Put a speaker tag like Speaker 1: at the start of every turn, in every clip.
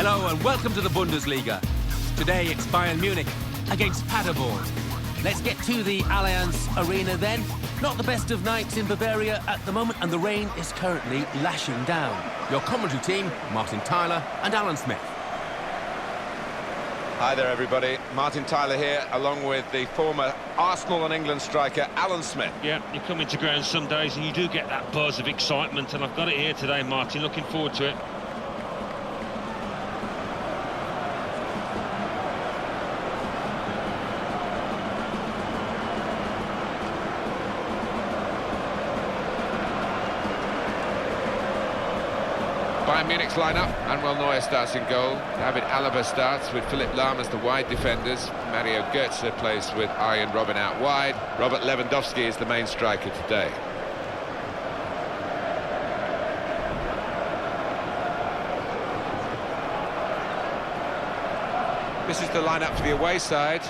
Speaker 1: Hello and welcome to the Bundesliga. Today it's Bayern Munich against Paderborn. Let's get to the Allianz Arena then. Not the best of nights in Bavaria at the moment, and the rain is currently lashing down. Your commentary team, Martin Tyler and Alan Smith.
Speaker 2: Hi there everybody, Martin Tyler here along with the former Arsenal and England striker Alan Smith.
Speaker 3: Yeah, you come into ground some days and you do get that buzz of excitement, and I've got it here today, Martin. Looking forward to it.
Speaker 2: Bayern Munich's lineup: Manuel Neuer starts in goal, David Alaba starts with Philipp Lahm as the wide defenders, Mario Götze plays with Arjen Robben out wide, Robert Lewandowski is the main striker today. This is the lineup for the away side.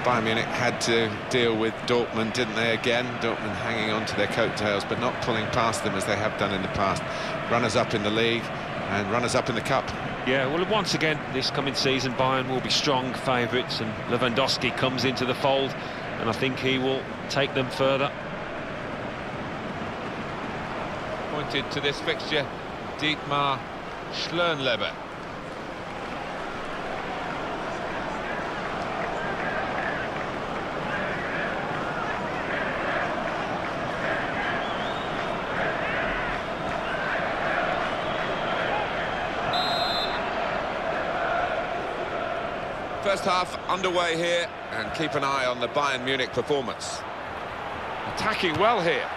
Speaker 2: Bayern Munich had to deal with Dortmund, didn't they, again? Dortmund hanging on to their coattails, but not pulling past them as they have done in the past. Runners-up in the league and runners-up in the cup.
Speaker 3: Yeah, well, once again, this coming season, Bayern will be strong favourites, and Lewandowski comes into the fold, and I think he will take them further.
Speaker 2: Pointed to this fixture, Dietmar Schlönleber. First half underway here, and keep an eye on the Bayern Munich performance. Attacking well here.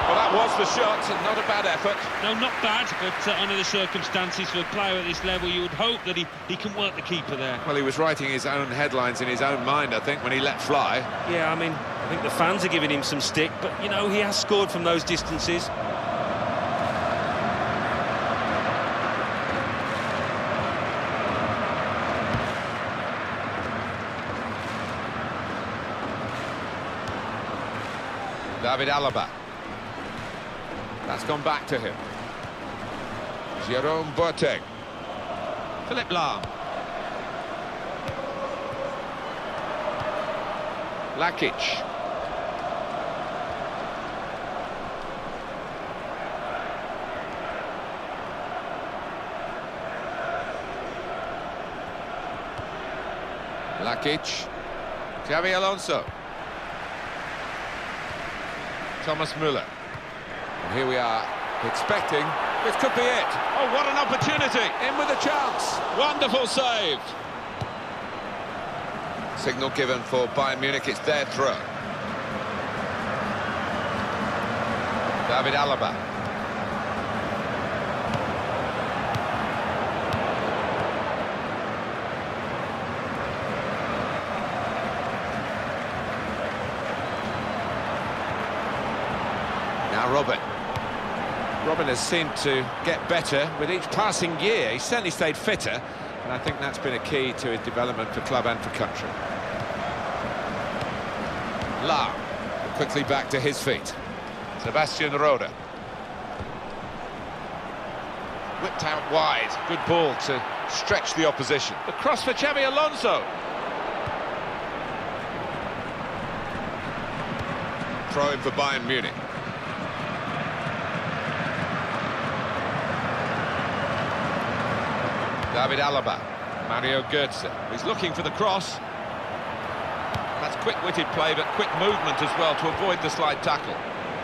Speaker 2: Well, that was the shot, and not a bad effort.
Speaker 3: No, not bad, but under the circumstances for a player at this level, you would hope that he can work the keeper there.
Speaker 2: Well, he was writing his own headlines in his own mind, I think, when he let fly.
Speaker 3: Yeah, I mean, I think the fans are giving him some stick, but, you know, he has scored from those distances.
Speaker 2: David Alaba. That's gone back to him. Jerome Boateng. Philipp Lahm. Lakic. Lakic. Xabi Alonso. Thomas Müller. And here we are, expecting this could be it. Oh, what an opportunity! In with a chance. Wonderful save. Signal given for Bayern Munich. It's their throw. David Alaba. Now Robben has seemed to get better with each passing year. He's certainly stayed fitter, and I think that's been a key to his development for club and for country. Lahm quickly back to his feet. Sebastian Rode. Whipped out wide. Good ball to stretch the opposition. The cross for Xabi Alonso. Throw in for Bayern Munich. David Alaba, Mario Götze, he's looking for the cross. That's quick-witted play, but quick movement as well to avoid the slide tackle.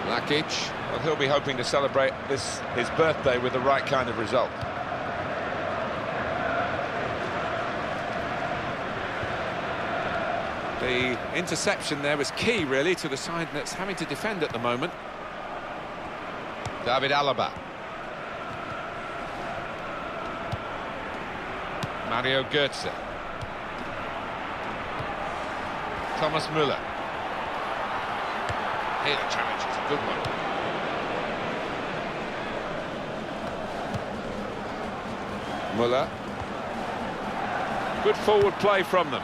Speaker 2: Lakic, well, he'll be hoping to celebrate this, his birthday, with the right kind of result. The interception there was key, really, to the side that's having to defend at the moment. David Alaba. Mario Götze. Thomas Müller. Here the challenge is a good one. Müller. Good forward play from them.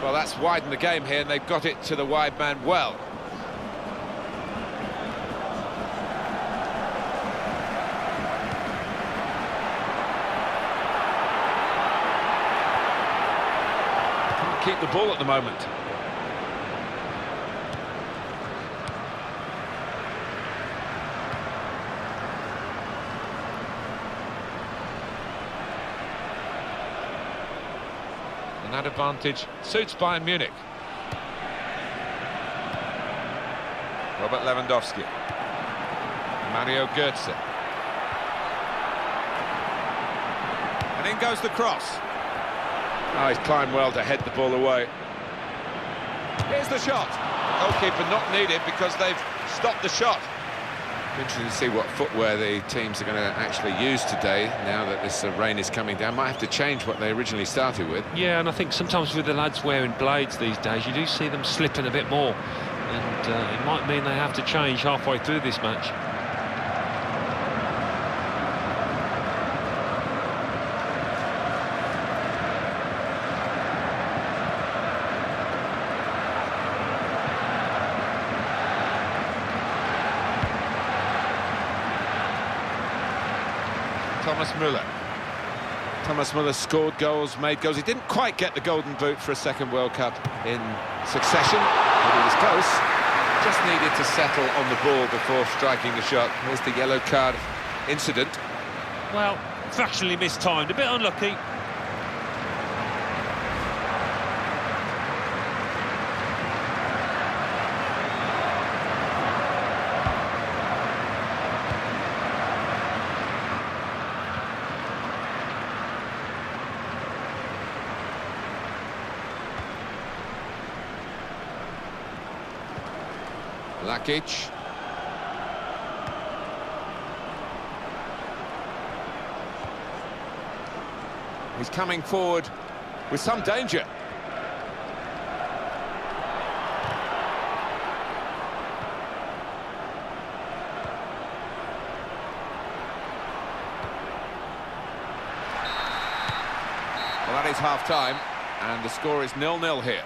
Speaker 2: Well, that's widened the game here, and they've got it to the wide man well. Can't keep the ball at the moment. And that advantage suits Bayern Munich. Robert Lewandowski. Mario Götze. And in goes the cross. Oh, he's climbed well to head the ball away. Here's the shot. Goalkeeper not needed because they've stopped the shot. Interesting to see what footwear the teams are going to actually use today, now that this rain is coming down. Might have to change what they originally started with.
Speaker 3: Yeah, and I think sometimes with the lads wearing blades these days, you do see them slipping a bit more. And it might mean they have to change halfway through this match.
Speaker 2: Thomas Müller. Thomas Müller scored goals, made goals. He didn't quite get the golden boot for a second World Cup in succession, but he was close. Just needed to settle on the ball before striking the shot. Here's the yellow card incident.
Speaker 3: Well, fractionally mistimed, a bit unlucky.
Speaker 2: Lakic. He's coming forward with some danger. Well, that is half-time, and the score is 0-0 here.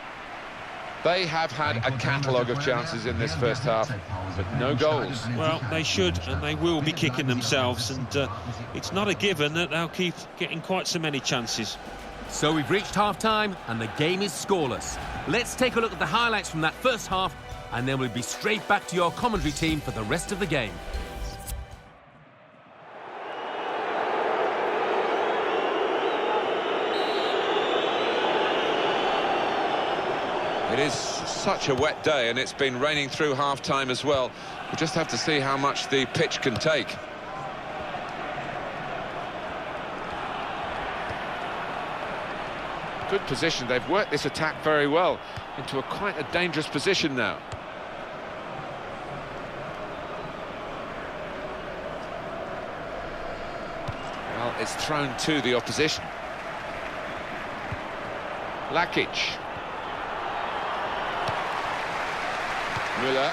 Speaker 2: They have had a catalogue of chances in this first half, but no goals.
Speaker 3: Well, they should, and they will be kicking themselves, and it's not a given that they'll keep getting quite so many chances.
Speaker 1: So we've reached half-time, and the game is scoreless. Let's take a look at the highlights from that first half, and then we'll be straight back to your commentary team for the rest of the game.
Speaker 2: It is such a wet day, and it's been raining through half-time as well. We just have to see how much the pitch can take. Good position. They've worked this attack very well into quite a dangerous position now. Well, it's thrown to the opposition. Lakic. Müller.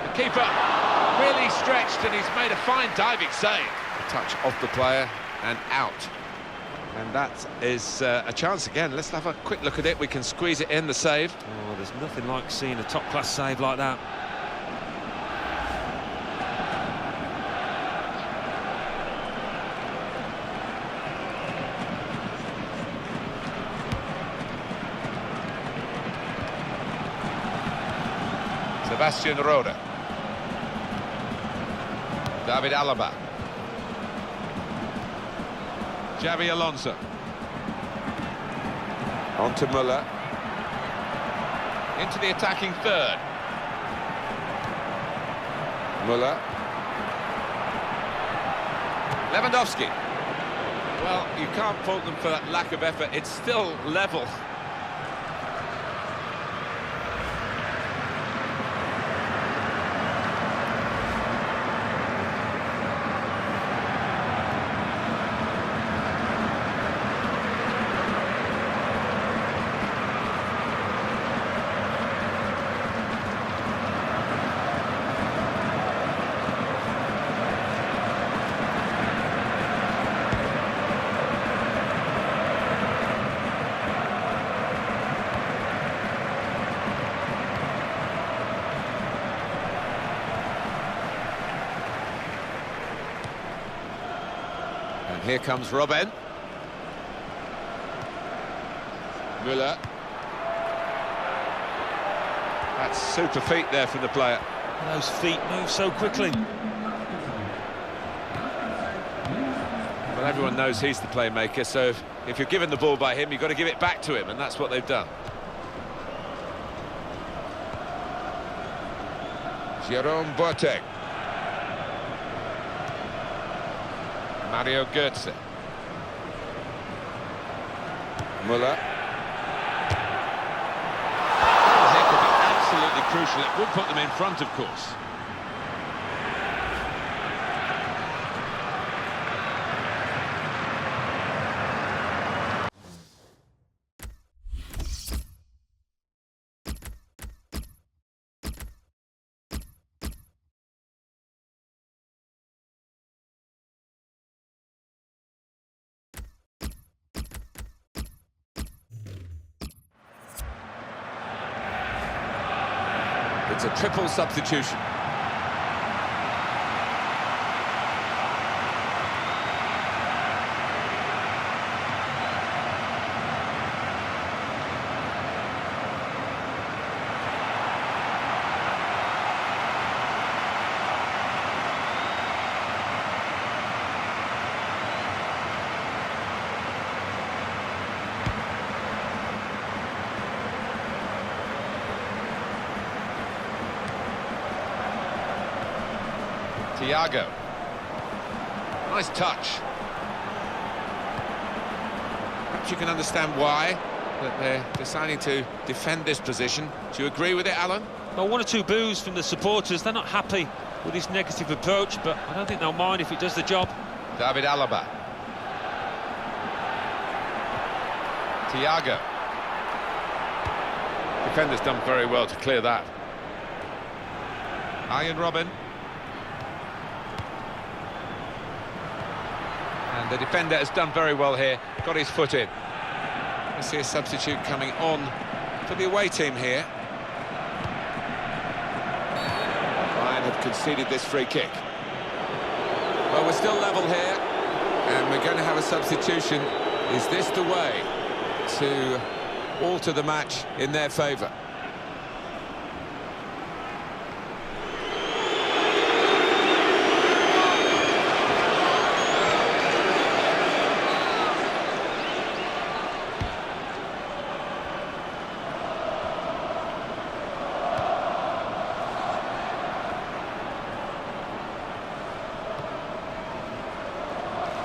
Speaker 2: The keeper really stretched, and he's made a fine diving save. A touch off the player and out. And that is a chance again. Let's have a quick look at it. We can squeeze it in, the save.
Speaker 3: Oh, there's nothing like seeing a top-class save like that.
Speaker 2: Sebastian Rode. David Alaba. Xabi Alonso. On to Müller. Into the attacking third. Müller. Lewandowski. Well, you can't fault them for that lack of effort. It's still level. Here comes Robben. Müller. That's super feet there from the player.
Speaker 3: Those feet move so quickly.
Speaker 2: Well, everyone knows he's the playmaker, so if you're given the ball by him, you've got to give it back to him, and that's what they've done. Jerome Boateng. Mario Götze. Müller. That could be absolutely crucial. It would put them in front, of course. It's a triple substitution. Thiago. Nice touch. Perhaps you can understand why that they're deciding to defend this position. Do you agree with it, Alan?
Speaker 3: Well, one or two boos from the supporters. They're not happy with this negative approach, but I don't think they'll mind if it does the job.
Speaker 2: David Alaba. Thiago. Defender's done very well to clear that. Arjen Robben. And the defender has done very well here, got his foot in. I see a substitute coming on for the away team here. Bayern have conceded this free kick. Well, we're still level here, and we're going to have a substitution. Is this the way to alter the match in their favour?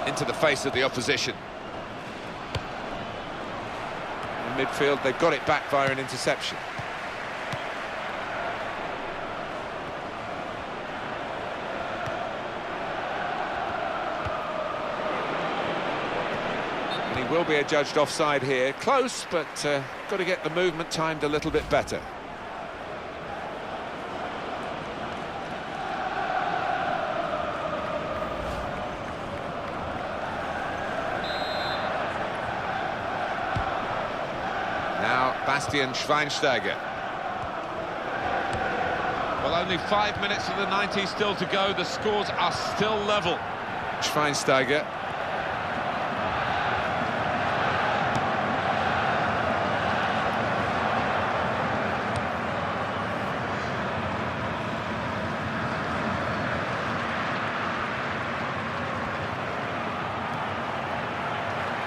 Speaker 2: Into the face of the opposition. In midfield, they've got it back via an interception. And he will be adjudged offside here. Close, but got to get the movement timed a little bit better. Now, Bastian Schweinsteiger. Well, only 5 minutes of the 90 still to go. The scores are still level. Schweinsteiger.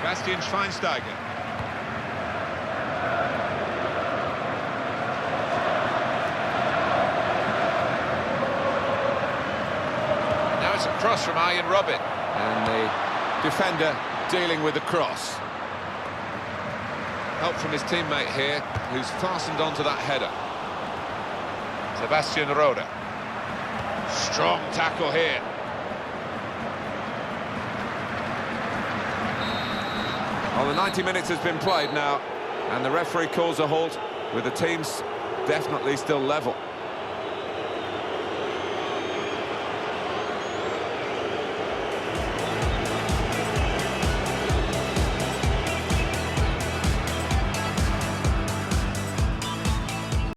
Speaker 2: Bastian Schweinsteiger. A cross from Arjen Robben, and the defender dealing with the cross. Help from his teammate here, who's fastened onto that header. Sebastian Rode. Strong tackle here. Well, the 90 minutes has been played now, and the referee calls a halt, with the teams definitely still level.